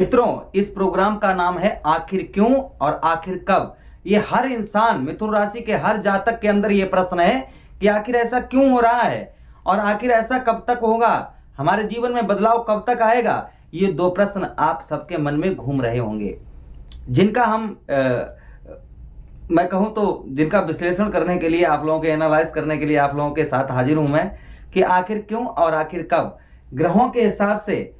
मित्रों, इस प्रोग्राम का नाम है आखिर क्यों और आखिर कब। ये हर इंसान मिथुन राशि के हर जातक के अंदर ये प्रश्न है कि आखिर ऐसा क्यों हो रहा है और आखिर ऐसा कब तक होगा, हमारे जीवन में बदलाव कब तक आएगा। ये दो प्रश्न आप सबके मन में घूम रहे होंगे, जिनका मैं कहूं तो जिनका विश्लेषण करने के लिए, आप लोगों के एनालाइज करने के लिए आप लोगों के साथ हाजिर हूं मैं कि आखिर क्यों और आखिर कब ग्रहों के हिसाब से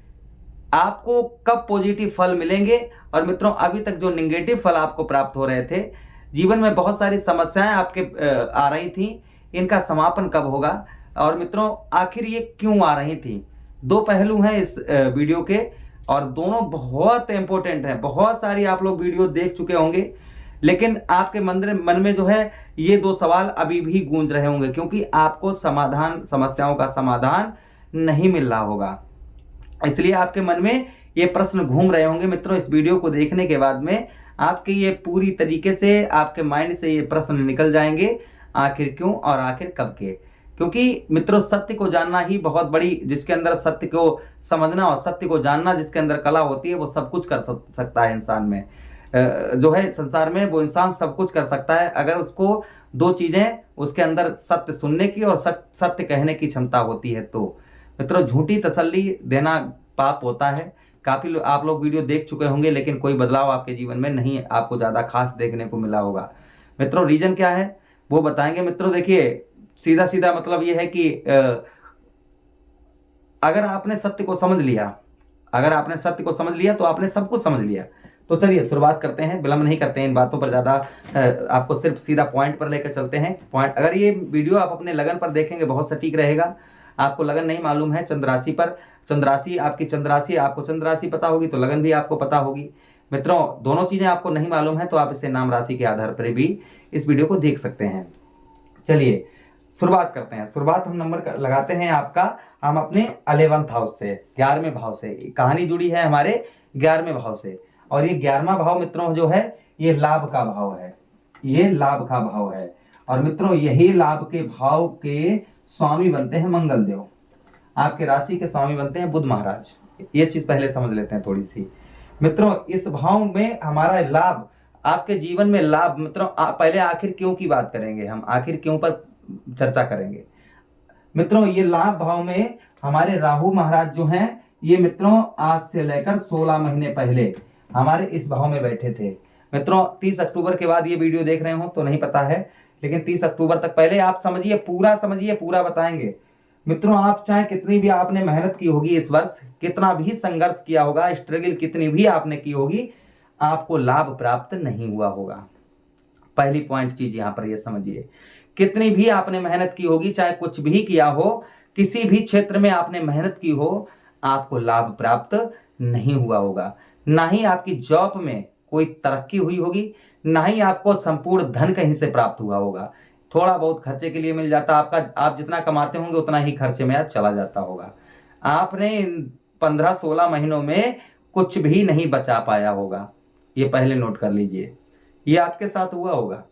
आपको कब पॉजिटिव फल मिलेंगे। और मित्रों, अभी तक जो निगेटिव फल आपको प्राप्त हो रहे थे, जीवन में बहुत सारी समस्याएं आपके आ रही थी, इनका समापन कब होगा। और मित्रों, आखिर ये क्यों आ रही थी। दो पहलू हैं इस वीडियो के और दोनों बहुत इंपॉर्टेंट हैं। बहुत सारी आप लोग वीडियो देख चुके होंगे, लेकिन आपके मन में जो है ये दो सवाल अभी भी गूंज रहे होंगे, क्योंकि आपको समस्याओं का समाधान नहीं मिल रहा होगा, इसलिए आपके मन में ये प्रश्न घूम रहे होंगे। मित्रों, इस वीडियो को देखने के बाद में आपके ये पूरी तरीके से आपके माइंड से ये प्रश्न निकल जाएंगे, आखिर क्यों और आखिर कब के। क्योंकि मित्रों, सत्य को जानना ही बहुत बड़ी, जिसके अंदर सत्य को समझना और सत्य को जानना जिसके अंदर कला होती है, वो सब कुछ कर सकता है। इंसान में जो है संसार में, वो इंसान सब कुछ कर सकता है अगर उसको दो चीजें उसके अंदर, सत्य सुनने की और सत्य कहने की क्षमता होती है। तो मित्रों, झूठी तसल्ली देना पाप होता है। काफी आप लोग वीडियो देख चुके होंगे, लेकिन कोई बदलाव आपके जीवन में नहीं आपको ज्यादा खास देखने को मिला होगा। मित्रों, रीजन क्या है वो बताएंगे। मित्रों देखिए, सीधा सीधा मतलब ये है कि अगर आपने सत्य को समझ लिया, तो आपने सब कुछ समझ लिया। तो चलिए शुरुआत करते हैं, विलंब नहीं करते हैं इन बातों पर ज्यादा। आपको सिर्फ सीधा पॉइंट पर लेकर चलते हैं। पॉइंट, अगर ये वीडियो आप अपने लगन पर देखेंगे बहुत सटीक रहेगा। आपको लगन नहीं मालूम है चंद्र राशि पर, चंद्र राशि आपकी चंद्र राशि, आपको चंद्र राशि पता होगी तो लगन भी आपको पता होगी। मित्रों, दोनों चीजें आपको नहीं मालूम है तो आप इसे नाम राशि के आधार पर भी इस वीडियो को देख सकते हैं। चलिए शुरुआत करते हैं। शुरुआत हम नंबर लगाते हैं आपका, हम अपने 11th हाउस से, 11वें भाव से। कहानी जुड़ी है हमारे 11वें भाव से, और ये 11वां भाव मित्रों जो है ये लाभ का भाव है, ये लाभ का भाव है। और मित्रों, यही लाभ के भाव के स्वामी बनते हैं मंगल देव, आपके राशि के स्वामी बनते हैं बुध महाराज। ये चीज पहले समझ लेते हैं थोड़ी सी। मित्रों, इस भाव में हमारा लाभ, आपके जीवन में लाभ। मित्रों, पहले आखिर क्यों की बात करेंगे, हम आखिर क्यों पर चर्चा करेंगे। मित्रों, ये लाभ भाव में हमारे राहु महाराज जो हैं, ये मित्रों आज से लेकर 16 महीने पहले हमारे इस भाव में बैठे थे। मित्रों, 30 अक्टूबर के बाद ये वीडियो देख रहे हो तो नहीं पता है, लेकिन 30 अक्टूबर तक पहले आप समझिए, पूरा बताएंगे। मित्रों, आप चाहे कितनी भी आपने मेहनत की होगी इस वर्ष, कितना भी संघर्ष किया होगा, स्ट्रगल कितनी भी आपने की होगी, आपको लाभ प्राप्त नहीं हुआ होगा। पहली पॉइंट चीज यहां पर ये समझिए, कितनी भी आपने मेहनत की होगी, चाहे कुछ भी किया हो, किसी भी क्षेत्र में आपने मेहनत की हो, आपको लाभ प्राप्त नहीं हुआ होगा। ना ही आपकी जॉब में कोई तरक्की हुई होगी, ना ही आपको संपूर्ण धन कहीं से प्राप्त हुआ होगा। थोड़ा बहुत खर्चे के लिए मिल जाता आपका, आप जितना कमाते होंगे उतना ही खर्चे में आप चला जाता होगा। आपने इन 15-16 महीनों में कुछ भी नहीं बचा पाया होगा, ये पहले नोट कर लीजिए, ये आपके साथ हुआ होगा।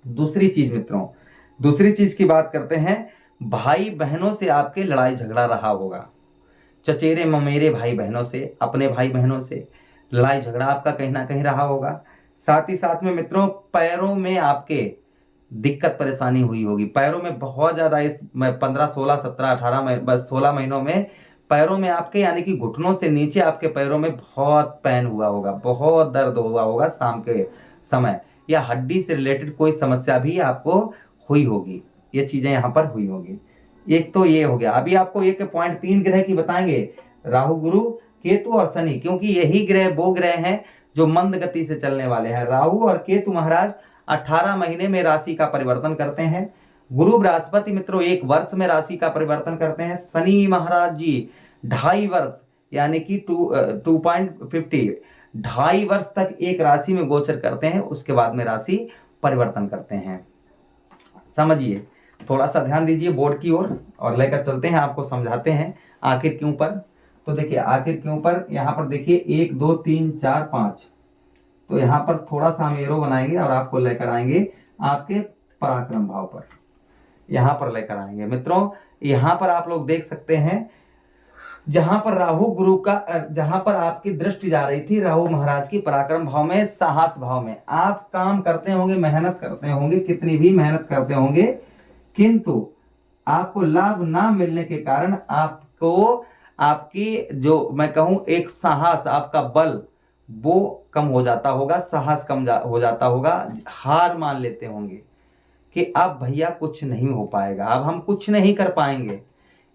दूसरी चीज मित्रों, दूसरी चीज की बात करते हैं, भाई बहनों से आपके लड़ाई झगड़ा रहा होगा। चचेरे ममेरे भाई बहनों से, अपने भाई बहनों से लड़ाई झगड़ा आपका कहीं ना कहीं रहा होगा। साथ ही साथ में मित्रों, पैरों में आपके दिक्कत परेशानी हुई होगी। पैरों में बहुत ज्यादा, इस 15, 16, 17, 18 बस 16 महीनों में पैरों में आपके, यानी कि घुटनों से नीचे आपके पैरों में बहुत पेन हुआ होगा, बहुत दर्द हुआ होगा शाम के समय, या हड्डी से रिलेटेड कोई समस्या भी आपको हुई होगी। ये चीजें यहाँ पर हुई होगी। एक तो ये हो गया। अभी आपको एक पॉइंट 3 ग्रह की बताएंगे, राहु, गुरु, केतु और शनि, क्योंकि यही ग्रह वो ग्रह हैं जो मंद गति से चलने वाले हैं। राहु और केतु महाराज 18 महीने में राशि का परिवर्तन करते हैं। गुरु बृहस्पति मित्रों 1 वर्ष में राशि का परिवर्तन करते हैं। शनि महाराज जी 2.5 वर्ष, यानी कि 2.50, 2.5 वर्ष तक एक राशि में गोचर करते हैं, उसके बाद में राशि परिवर्तन करते हैं। समझिए, थोड़ा सा ध्यान दीजिए बोर्ड की ओर और लेकर चलते हैं, आपको समझाते हैं आखिर क्यों पर। तो देखिए, आखिर क्यों पर यहाँ पर देखिए 1, 2, 3, 4, 5, तो यहाँ पर थोड़ा सा हम एरो बनाएंगे और आपको लेकर आएंगे आपके पराक्रम भाव पर, यहाँ पर लेकर आएंगे। मित्रों, यहाँ पर आप लोग देख सकते हैं जहां पर राहु गुरु का जहां पर आपकी दृष्टि जा रही थी राहु महाराज की पराक्रम भाव में, साहस भाव में, आप काम करते होंगे, मेहनत करते होंगे, कितनी भी मेहनत करते होंगे, किंतु आपको लाभ ना मिलने के कारण आपको आपकी जो मैं कहूं एक साहस, आपका बल वो कम हो जाता होगा, साहस कम हो जाता होगा, हार मान लेते होंगे कि अब भैया कुछ नहीं हो पाएगा, अब हम कुछ नहीं कर पाएंगे,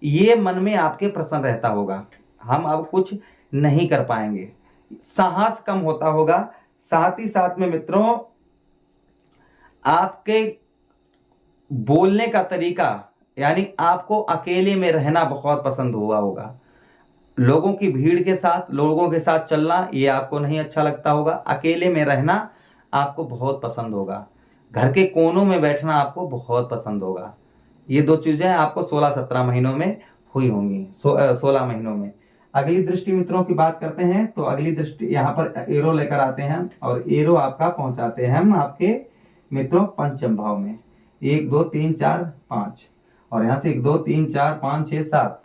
ये मन में आपके प्रश्न रहता होगा, हम अब कुछ नहीं कर पाएंगे, साहस कम होता होगा। साथ ही साथ में मित्रों आपके बोलने का तरीका, यानी आपको अकेले में रहना बहुत पसंद हुआ होगा, लोगों की भीड़ के साथ, लोगों के साथ चलना ये आपको नहीं अच्छा लगता होगा, अकेले में रहना आपको बहुत पसंद होगा, घर के कोनों में बैठना आपको बहुत पसंद होगा। ये दो चीजें आपको 16-17 महीनों में हुई होंगी, 16 महीनों में। अगली दृष्टि मित्रों की बात करते हैं, तो अगली दृष्टि यहाँ पर एरो लेकर आते हैं और एरो आपका पहुंचाते हैं हम आपके मित्रों पंचम भाव में, 1 2 3 4 5, और यहाँ से 1 2 3 4 5 6 7,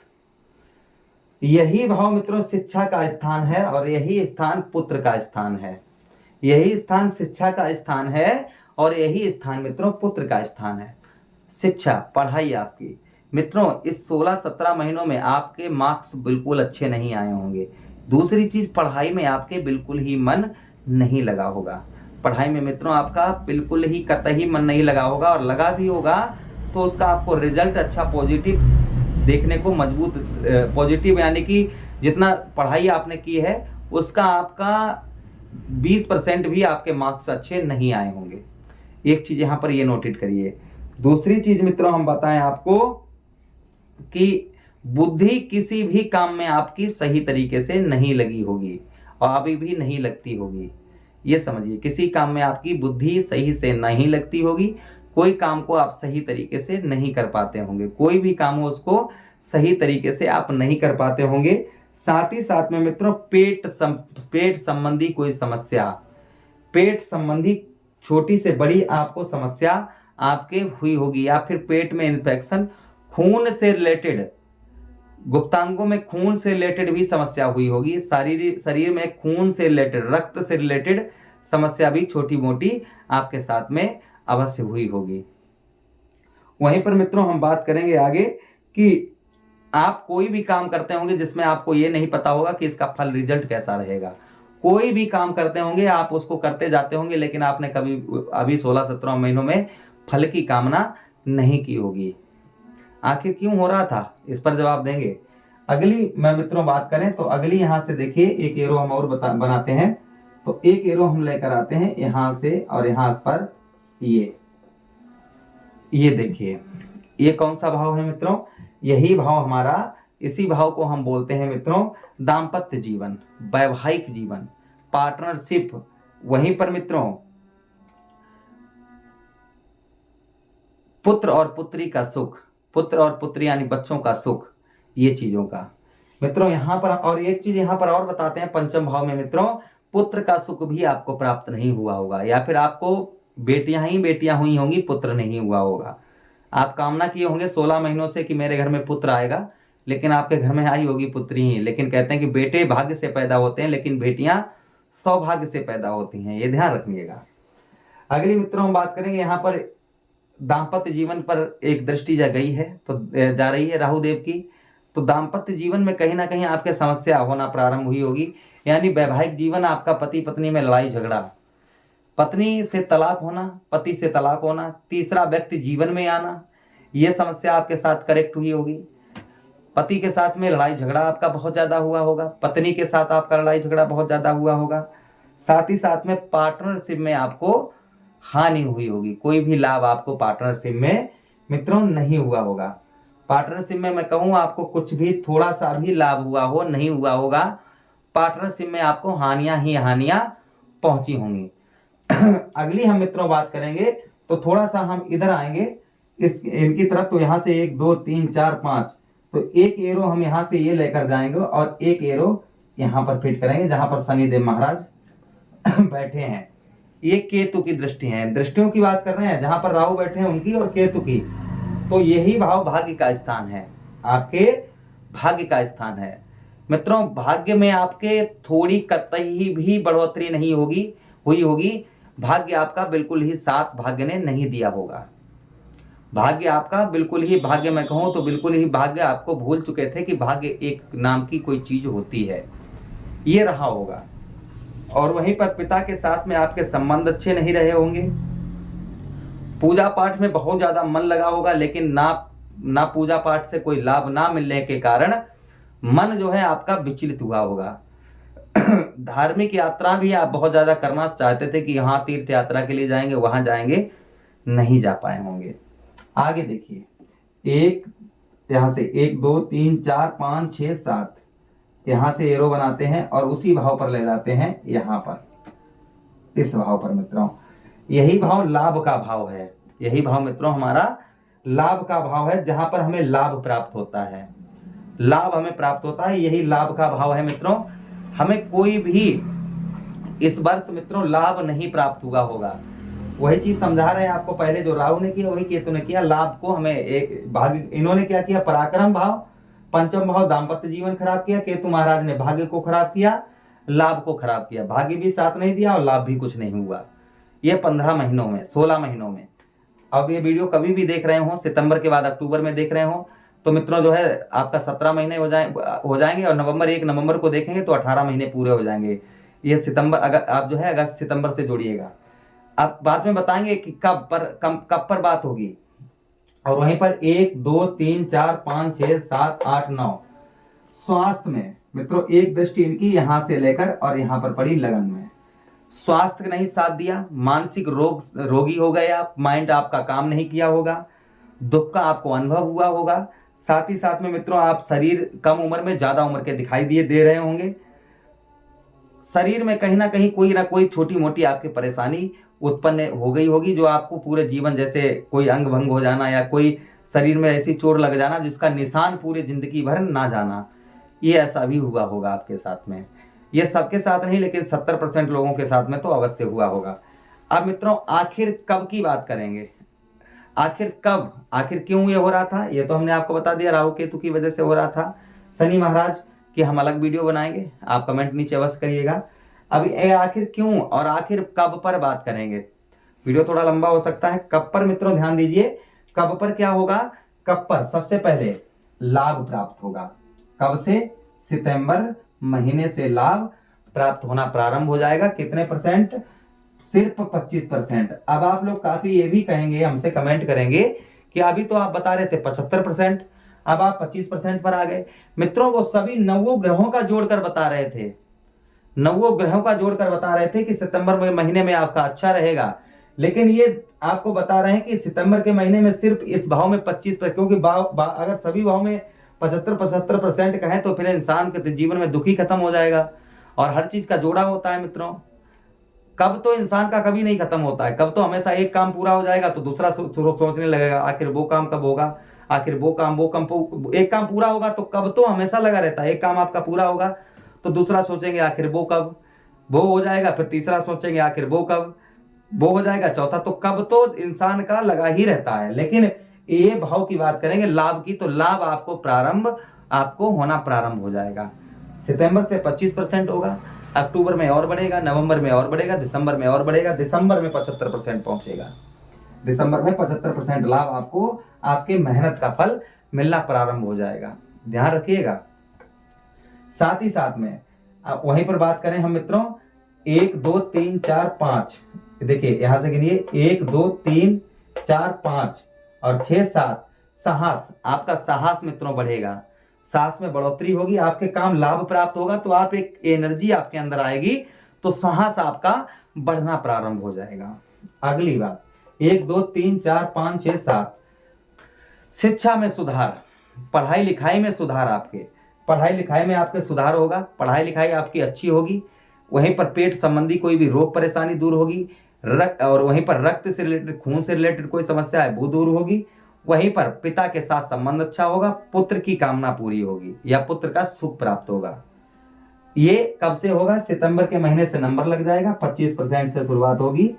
यही भाव मित्रों शिक्षा का स्थान है और यही स्थान पुत्र का स्थान है, यही स्थान शिक्षा का स्थान है और यही स्थान मित्रों पुत्र का स्थान है। शिक्षा, पढ़ाई आपकी मित्रों इस 16-17 महीनों में आपके मार्क्स बिल्कुल अच्छे नहीं आए होंगे। दूसरी चीज, पढ़ाई में आपके बिल्कुल ही मन नहीं लगा होगा, पढ़ाई में मित्रों आपका बिल्कुल ही कतई मन नहीं लगा होगा, और लगा भी होगा तो उसका आपको रिजल्ट अच्छा पॉजिटिव देखने को, मजबूत पॉजिटिव, यानी कि जितना पढ़ाई आपने की है उसका आपका 20% भी आपके मार्क्स अच्छे नहीं आए होंगे। एक चीज यहां पर ये नोटिट करिए। दूसरी चीज मित्रों हम बताएं आपको कि बुद्धि किसी भी काम में आपकी सही तरीके से नहीं लगी होगी और अभी भी नहीं लगती होगी, ये समझिए, किसी काम में आपकी बुद्धि सही से नहीं लगती होगी, कोई काम को आप सही तरीके से नहीं कर पाते होंगे, कोई भी काम हो उसको सही तरीके से आप नहीं कर पाते होंगे। साथ ही साथ में मित्रों पेट संबंधी कोई समस्या, पेट संबंधी छोटी से बड़ी आपको समस्या आपके हुई होगी, या फिर पेट में इन्फेक्शन, खून से रिलेटेड, गुप्तांगों में खून से रिलेटेड भी समस्या हुई होगी, शरीर में खून से रिलेटेड, रक्त से रिलेटेड समस्या भी छोटी मोटी आपके साथ में अवश्य हुई होगी। वहीं पर मित्रों हम बात करेंगे आगे कि आप कोई भी काम करते होंगे जिसमें आपको ये नहीं पता होगा कि इसका फल रिजल्ट कैसा रहेगा, कोई भी काम करते होंगे आप उसको करते जाते होंगे, लेकिन आपने कभी अभी 16-17 महीनों में फल की कामना नहीं की होगी। आखिर क्यों हो रहा था, इस पर जवाब देंगे। अगली मैं मित्रों बात करें तो अगली यहां से देखिए एक एरो हम और बनाते हैं, तो एक एरो हम लेकर आते हैं यहां से, और यहां पर ये देखिए ये कौन सा भाव है मित्रों, यही भाव हमारा, इसी भाव को हम बोलते हैं मित्रों दाम्पत्य जीवन, वैवाहिक जीवन, पार्टनरशिप। वहीं पर मित्रों पुत्र और पुत्री का सुख, पुत्र और पुत्री यानी बच्चों का सुख, ये चीजों का मित्रों यहां पर। और एक चीज यहां पर और बताते हैं, पंचम भाव में मित्रों पुत्र का सुख भी आपको प्राप्त नहीं हुआ होगा, या फिर आपको बेटियां ही बेटियां हुई होंगी, पुत्र नहीं हुआ होगा। आप कामना किए होंगे 16 महीनों से कि मेरे घर में पुत्र आएगा, लेकिन आपके घर में आई होगी पुत्री ही। लेकिन कहते हैं कि बेटे भाग्य से पैदा होते हैं, लेकिन बेटियां सौभाग्य से पैदा होती हैं, ये ध्यान रखिएगा। अगली मित्रों हम बात करेंगे यहाँ पर दाम्पत्य जीवन पर एक दृष्टि जा गई है, तो जा रही है राहु देव की, तो दाम्पत्य जीवन में कहीं ना कहीं आपके समस्या होना प्रारंभ हुई होगी, यानी वैवाहिक जीवन आपका पति पत्नी में लड़ाई झगड़ा, पत्नी से तलाक होना, पति से तलाक होना, तीसरा व्यक्ति जीवन में आना, यह समस्या आपके साथ करेक्ट हुई होगी। पति के साथ में लड़ाई झगड़ा आपका बहुत ज्यादा हुआ होगा, पत्नी के साथ आपका लड़ाई झगड़ा बहुत ज्यादा हुआ होगा, साथ ही साथ में पार्टनरशिप में आपको हानि हुई होगी, कोई भी लाभ आपको पार्टनरशिप में मित्रों नहीं हुआ होगा। पार्टनरशिप में मैं कहूं आपको कुछ भी थोड़ा सा भी लाभ हुआ हो नहीं हुआ होगा, पार्टनरशिप में आपको हानियां ही हानियां पहुंची होंगी। अगली हम मित्रों बात करेंगे तो थोड़ा सा हम इधर आएंगे इनकी तरफ, तो यहाँ से 1 2 3 4 5, तो एक एरो हम यहाँ से ये लेकर जाएंगे और एक एरो यहाँ पर फिट करेंगे जहां पर शनिदेव महाराज बैठे हैं। ये केतु की दृष्टि है, दृष्टियों की बात कर रहे हैं, जहां पर राहु बैठे हैं उनकी और केतु की, तो यही भाव भाग्य का स्थान है, आपके भाग्य का स्थान है। मित्रों भाग्य में आपके थोड़ी कतई भी बढ़ोतरी नहीं हुई होगी। भाग्य आपका बिल्कुल ही साथ भाग्य ने नहीं दिया होगा। भाग्य आपका बिल्कुल ही, भाग्य मैं कहूं तो बिल्कुल ही भाग्य आपको भूल चुके थे कि भाग्य एक नाम की कोई चीज होती है, ये रहा होगा। और वहीं पर पिता के साथ में आपके संबंध अच्छे नहीं रहे होंगे। पूजा पाठ में बहुत ज्यादा मन लगा होगा, लेकिन ना पूजा पाठ से कोई लाभ ना मिलने के कारण मन जो है आपका विचलित हुआ होगा। धार्मिक यात्रा भी आप बहुत ज्यादा करना चाहते थे कि यहाँ तीर्थ यात्रा के लिए जाएंगे, वहां जाएंगे, नहीं जा पाए होंगे। आगे देखिए, एक यहां से 1 2 3 4 5 6 7 यहां से एरो बनाते हैं और उसी भाव पर ले जाते हैं यहां पर, इस भाव पर मित्रों। यही भाव लाभ का भाव है, यही भाव मित्रों हमारा लाभ का भाव है, जहां पर हमें लाभ प्राप्त होता है, लाभ हमें प्राप्त होता है, यही लाभ का भाव है मित्रों। हमें कोई भी इस वर्ष मित्रों लाभ नहीं प्राप्त हुआ होगा। वही चीज समझा रहे हैं आपको, पहले जो राहु ने किया वही केतु ने किया। लाभ को हमें एक भाग्य, इन्होंने क्या किया, पराक्रम भाव, पंचम भाव दाम्पत्य जीवन खराब किया। केतु महाराज ने भाग्य को खराब किया, लाभ को खराब किया, भाग्य भी साथ नहीं दिया और लाभ भी कुछ नहीं हुआ। ये 15 महीनों में, 16 महीनों में। अब ये वीडियो कभी भी देख रहे हो, सितंबर के बाद अक्टूबर में देख रहे हो, तो मित्रों जो है आपका 17 महीने हो जाएंगे और 1 नवंबर को देखेंगे तो 18 महीने पूरे हो जाएंगे। ये सितंबर, अगर आप जो है अगस्त सितंबर से जोड़िएगा। अब बाद में बताएंगे कि कब पर बात होगी। और वहीं पर 1 2 3 4 5 6 7 8 9 स्वास्थ्य में मित्रों एक दृष्टि इनकी यहां से लेकर और यहां पर पड़ी लगन में। स्वास्थ्य नहीं साथ दिया, मानसिक रोगी हो गए आप, माइंड आपका काम नहीं किया होगा, दुख का आपको अनुभव हुआ होगा। साथ ही साथ में मित्रों आप शरीर कम उम्र में ज्यादा उम्र के दिखाई दे रहे होंगे। शरीर में कहीं ना कहीं कोई ना कोई छोटी मोटी आपकी परेशानी उत्पन्न हो गई होगी, जो आपको पूरे जीवन, जैसे कोई अंग भंग हो जाना या कोई शरीर में ऐसी चोट लग जाना जिसका निशान पूरे जिंदगी भर ना जाना, ये ऐसा भी हुआ होगा आपके साथ में। ये सबके साथ नहीं, लेकिन 70% लोगों के साथ में तो अवश्य हुआ होगा। अब मित्रों आखिर कब की बात करेंगे, आखिर कब, आखिर क्यों ये हो रहा था, ये तो हमने आपको बता दिया, राहु केतु की वजह से हो रहा था। शनि महाराज की हम अलग वीडियो बनाएंगे, आप कमेंट नीचे अवश्य करिएगा। अभी आखिर क्यों और आखिर कब पर बात करेंगे, वीडियो थोड़ा लंबा हो सकता है। कब पर मित्रों ध्यान दीजिए, कब पर क्या होगा, कब पर सबसे पहले लाभ प्राप्त होगा। कब से, सितंबर महीने से लाभ प्राप्त होना प्रारंभ हो जाएगा। कितने परसेंट, सिर्फ 25%। अब आप लोग काफी ये भी कहेंगे, हमसे कमेंट करेंगे कि अभी तो आप बता रहे थे 75%, अब आप 25% पर आ गए। मित्रों वो सभी 9 ग्रहों का जोड़कर बता रहे थे, 9 ग्रहों का जोड़कर बता रहे थे कि सितंबर महीने में आपका अच्छा रहेगा, लेकिन ये आपको बता रहे हैं कि सितंबर के महीने में सिर्फ इस भाव में 25%, क्योंकि अगर सभी भाव में 75% कहें तो फिर इंसान के जीवन में दुखी खत्म हो जाएगा। और हर चीज का जोड़ा होता है मित्रों, कब तो इंसान का कभी नहीं खत्म होता है, कब तो हमेशा एक काम पूरा हो जाएगा तो दूसरा सोचने लगेगा आखिर वो काम कब होगा, आखिर वो काम एक काम पूरा होगा तो कब तो हमेशा लगा रहता है। एक काम आपका पूरा होगा तो दूसरा सोचेंगे आखिर वो कब, वो हो जाएगा, फिर तीसरा सोचेंगे आखिर वो कब, वो हो जाएगा, चौथा, तो कब तो इंसान का लगा ही रहता है। लेकिन ये भाव की बात करेंगे लाभ की, तो लाभ आपको होना प्रारंभ हो जाएगा। सितंबर से 25% होगा, अक्टूबर में और बढ़ेगा, नवंबर में और बढ़ेगा, दिसंबर में और बढ़ेगा, दिसंबर में 75% पहुंचेगा। दिसंबर में 75% लाभ आपको आपके मेहनत का फल मिलना प्रारंभ हो जाएगा, ध्यान रखिएगा। साथ ही साथ में वहीं पर बात करें हम मित्रों, 1 2 3 4 5, देखिए यहां से गिनिए 1 2 3 4 5 और 6 7, साहस, आपका साहस मित्रों बढ़ेगा, साहस में बढ़ोतरी होगी, आपके काम लाभ प्राप्त होगा, तो आप एक एनर्जी आपके अंदर आएगी, तो साहस आपका बढ़ना प्रारंभ हो जाएगा। अगली बात 1 2 3 4 5 6 7, शिक्षा में सुधार, पढ़ाई लिखाई में सुधार, आपके पढ़ाई लिखाई में आपके सुधार होगा, पढ़ाई लिखाई आपकी अच्छी होगी। वहीं पर पेट संबंधी कोई भी रोग परेशानी दूर होगी, और वहीं पर रक्त से रिलेटेड, खून से रिलेटेड कोई समस्या है वो दूर होगी। वहीं पर पिता के साथ संबंध अच्छा होगा, पुत्र की कामना पूरी होगी या पुत्र का सुख प्राप्त होगा। ये कब से होगा, सितंबर के महीने से नंबर लग जाएगा, 25% से शुरुआत होगी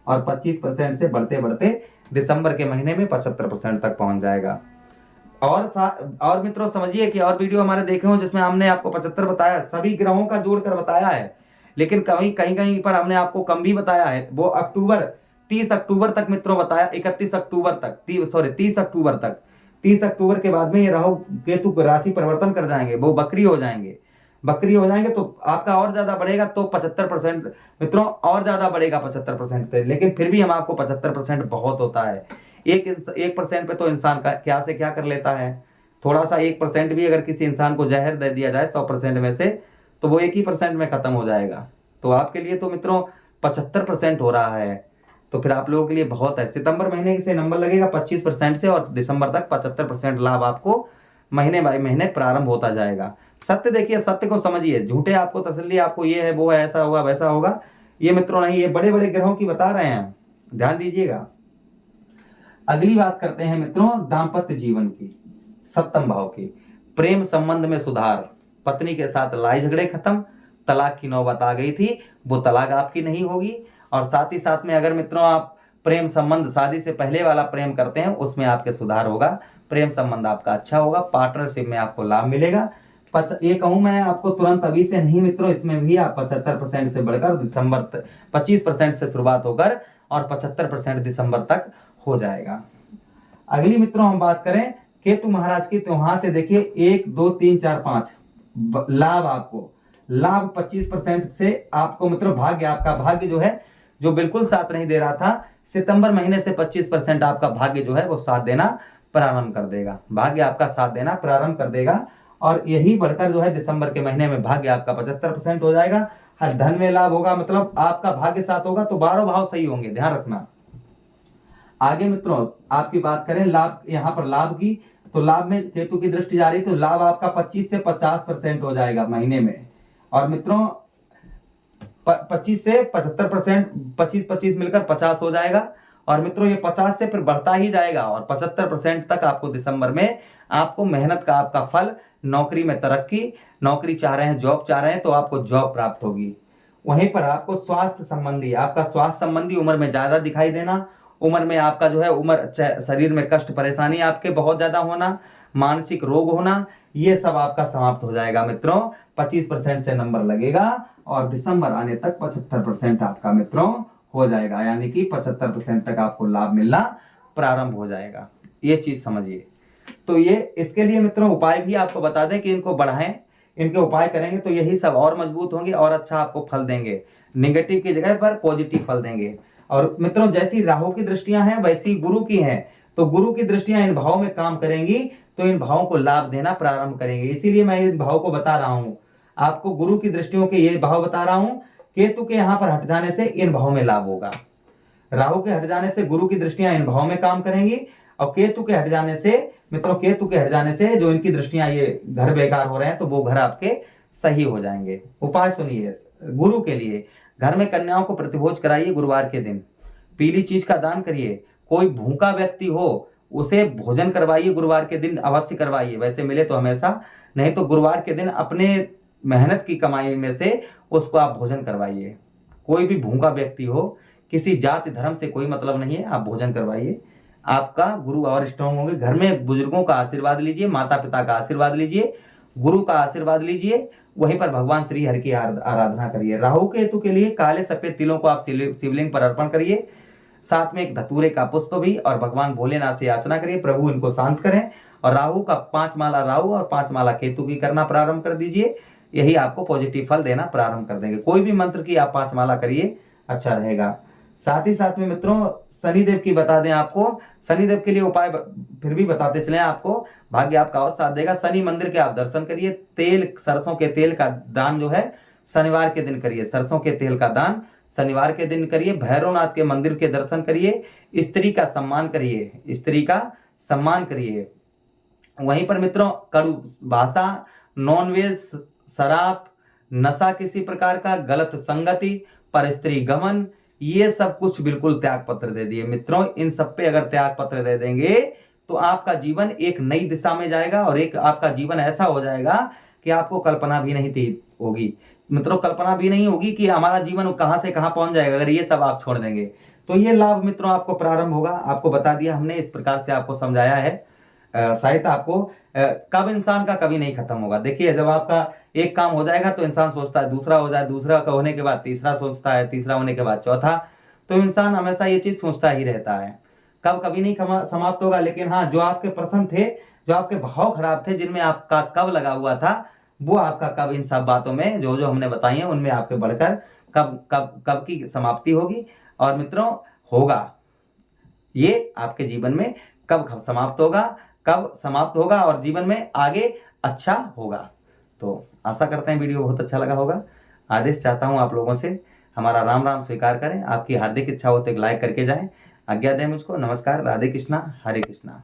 और 25% से बढ़ते बढ़ते दिसंबर के महीने में 75% तक पहुंच जाएगा। और मित्रों समझिए कि और वीडियो हमारे देखे हो जिसमें हमने आपको 75 बताया, सभी ग्रहों का जोड़कर बताया है, लेकिन कहीं कहीं कहीं पर हमने आपको कम भी बताया है। वो अक्टूबर 30 अक्टूबर तक मित्रों बताया, 31 अक्टूबर तक, 30 अक्टूबर तक। 30 अक्टूबर के बाद में ये राहु केतु राशि परिवर्तन कर जाएंगे, वो बकरी हो जाएंगे। बकरी हो जाएंगे तो आपका और ज्यादा बढ़ेगा, तो 75% मित्रों और ज्यादा बढ़ेगा 75% से, लेकिन फिर भी हम आपको 75% बहुत होता है। 1% पे तो इंसान का क्या से क्या कर लेता है। थोड़ा सा 1% भी अगर किसी इंसान को जहर दे दिया जाए 100% में से, तो वो 1 ही% में खत्म हो जाएगा। तो आपके लिए तो मित्रों 75% हो रहा है, तो फिर आप लोगों के लिए बहुत है। सितंबर महीने से नंबर लगेगा 25% से, और दिसंबर तक 75% लाभ आपको महीने बाय महीने प्रारंभ होता जाएगा। सत्य देखिए, सत्य को समझिए, झूठे आपको तसल्ली, आपको ये है वो है, ऐसा होगा वैसा होगा, ये मित्रों नहीं, ये बड़े बड़े ग्रहों की बता रहे हैं, ध्यान दीजिएगा। अगली बात करते हैं मित्रों दाम्पत्य जीवन की, सप्तम भाव की। प्रेम संबंध में सुधार, पत्नी के साथ लड़ाई झगड़े खत्म, तलाक की नौबत आ गई थी, वो तलाक आपकी नहीं होगी। और साथ ही साथ में अगर मित्रों आप प्रेम संबंध शादी से पहले वाला प्रेम करते हैं, उसमें आपके सुधार होगा, प्रेम संबंध आपका अच्छा होगा, पार्टनरशिप में आपको लाभ मिलेगा। ये कहूं मैं आपको तुरंत अभी से नहीं मित्रों, इसमें भी आप 75% से बढ़कर दिसंबर 25% से शुरुआत होकर और 75% दिसंबर तक हो जाएगा। अगली मित्रों हम बात करें केतु महाराज की, तो वहां से देखिए 1 2 3 4 5 लाभ, आपको लाभ 25% से आपको मित्रों भाग्य, आपका भाग्य जो है, जो बिल्कुल साथ नहीं दे रहा था, सितंबर महीने से 25% आपका भाग्य जो है वो साथ देना प्रारंभ कर देगा, भाग्य आपका साथ देना प्रारंभ कर देगा। और यही बढ़कर जो है दिसंबर के महीने में भाग्य आपका 75% हो जाएगा। हर धन में लाभ होगा, मतलब आपका भाग्य साथ होगा तो 12 भाव सही होंगे, ध्यान रखना। आगे मित्रों आपकी बात करें लाभ, यहां पर लाभ की, तो लाभ में केतु की दृष्टि जा रही, तो लाभ आपका 25 से 50% हो जाएगा महीने में। और मित्रों 25 से 75%, 25 मिलकर 50 हो जाएगा। और मित्रों ये 50 से फिर बढ़ता ही जाएगा, और 75% तक आपको दिसंबर में आपको मेहनत का आपका फल, नौकरी में तरक्की, नौकरी चाह रहे हैं, जॉब चाह रहे हैं तो आपको जॉब प्राप्त होगी। वहीं पर आपको स्वास्थ्य संबंधी, आपका स्वास्थ्य संबंधी उम्र में ज्यादा दिखाई देना, उम्र में आपका जो है उम्र, शरीर में कष्ट परेशानी आपके बहुत ज्यादा होना, मानसिक रोग होना, ये सब आपका समाप्त हो जाएगा मित्रों। 25% से नंबर लगेगा और दिसंबर आने तक 75% आपका मित्रों हो जाएगा, यानी कि 75% तक आपको लाभ मिलना प्रारंभ हो जाएगा। ये चीज समझिए। तो ये इसके लिए मित्रों उपाय भी आपको बता दें कि इनको बढ़ाएं, इनके उपाय करेंगे तो यही सब और मजबूत होंगे और अच्छा आपको फल देंगे, निगेटिव की जगह पर पॉजिटिव फल देंगे। और मित्रों जैसी राहु की दृष्टियां हैं वैसी गुरु की हैं, तो गुरु की दृष्टियां इन भावों में काम करेंगी तो इन भावों को लाभ देना प्रारंभ करेंगे। इसीलिए मैं इन भाव को बता रहा हूं, आपको गुरु की दृष्टियों के ये भाव बता रहा हूं। केतु के यहां पर हट जाने से इन भावों में लाभ होगा, राहु के हट जाने से गुरु की दृष्टियां इन भावों में काम करेंगी, और केतु के हट जाने से मित्रों, केतु के हट जाने से जो इनकी दृष्टियां, ये घर बेकार हो रहे हैं तो वो घर आपके सही हो जाएंगे। उपाय सुनिए गुरु के लिए, घर में कन्याओं को प्रतिभोज कराइए गुरुवार के दिन, पीली चीज का दान करिए, कोई भूखा व्यक्ति हो उसे भोजन करवाइए गुरुवार के दिन, अवश्य करवाइए, वैसे मिले तो हमेशा, नहीं तो गुरुवार के दिन अपने मेहनत की कमाई में से उसको आप भोजन करवाइए। कोई भी भूखा व्यक्ति हो, किसी जाति धर्म से कोई मतलब नहीं है, आप भोजन करवाइए, आपका गुरु और स्ट्रांग होंगे। घर में बुजुर्गों का आशीर्वाद लीजिए, माता पिता का आशीर्वाद लीजिए, गुरु का आशीर्वाद लीजिए, वहीं पर भगवान श्री हरि की आराधना करिए। राहु केतु के लिए काले सफेद तिलों को आप शिवलिंग पर अर्पण करिए, साथ में एक धतूरे का पुष्प भी, और भगवान भोलेनाथ से याचना करिए प्रभु इनको शांत करें। और राहु का 5 माला राहु और 5 माला केतु की करना प्रारंभ कर दीजिए, यही आपको पॉजिटिव फल देना प्रारंभ कर देंगे। कोई भी मंत्र की आप 5 माला करिए, अच्छा रहेगा। साथ ही साथ में मित्रों शनिदेव की बता दें आपको, शनिदेव के लिए उपाय फिर भी बताते चले आपको, भाग्य आपका और साथ देगा। शनि मंदिर के आप दर्शन करिए, तेल, सरसों के तेल का दान जो है शनिवार के दिन करिए, सरसों के तेल का दान शनिवार के दिन करिए। भैरवनाथ के मंदिर के दर्शन करिए, स्त्री का सम्मान करिए, स्त्री का सम्मान करिए। वहीं पर मित्रों कड़ू भाषा, नॉनवेज, शराब, नशा किसी प्रकार का, गलत संगति, पर स्त्री गमन, ये सब कुछ बिल्कुल त्याग पत्र दे दिए मित्रों। इन सब पे अगर त्याग पत्र दे देंगे तो आपका जीवन एक नई दिशा में जाएगा, और एक आपका जीवन ऐसा हो जाएगा कि आपको कल्पना भी नहीं थी होगी मित्रों, कल्पना भी नहीं होगी कि हमारा जीवन कहां से कहां पहुंच जाएगा अगर ये सब आप छोड़ देंगे। तो ये लाभ मित्रों आपको प्रारंभ होगा, आपको बता दिया हमने, इस प्रकार से आपको समझाया है। साहित्य आपको कब इंसान का कभी नहीं खत्म होगा। देखिए जब आपका एक काम हो जाएगा तो इंसान सोचता है दूसरा हो जाए, दूसरा का होने के बाद तीसरा सोचता है, तीसरा होने के बाद चौथा। तो इंसान हमेशा ये चीज सोचता ही रहता है, कब कभी नहीं समाप्त होगा। लेकिन हाँ, जो आपके प्रश्न थे, जो आपके भाव खराब थे, जिनमें आपका कब लगा हुआ था, वो आपका कब इन सब बातों में जो जो हमने बताई है उनमें आपके बढ़कर कब कब कब की समाप्ति होगी। और मित्रों होगा, ये आपके जीवन में कब समाप्त होगा, कब समाप्त होगा और जीवन में आगे अच्छा होगा। तो आशा करते हैं वीडियो बहुत अच्छा लगा होगा। आदेश चाहता हूं आप लोगों से, हमारा राम राम स्वीकार करें। आपकी हार्दिक इच्छा हो तो एक लाइक करके जाएं। आज्ञा दें मुझको। नमस्कार, राधे कृष्णा, हरे कृष्णा।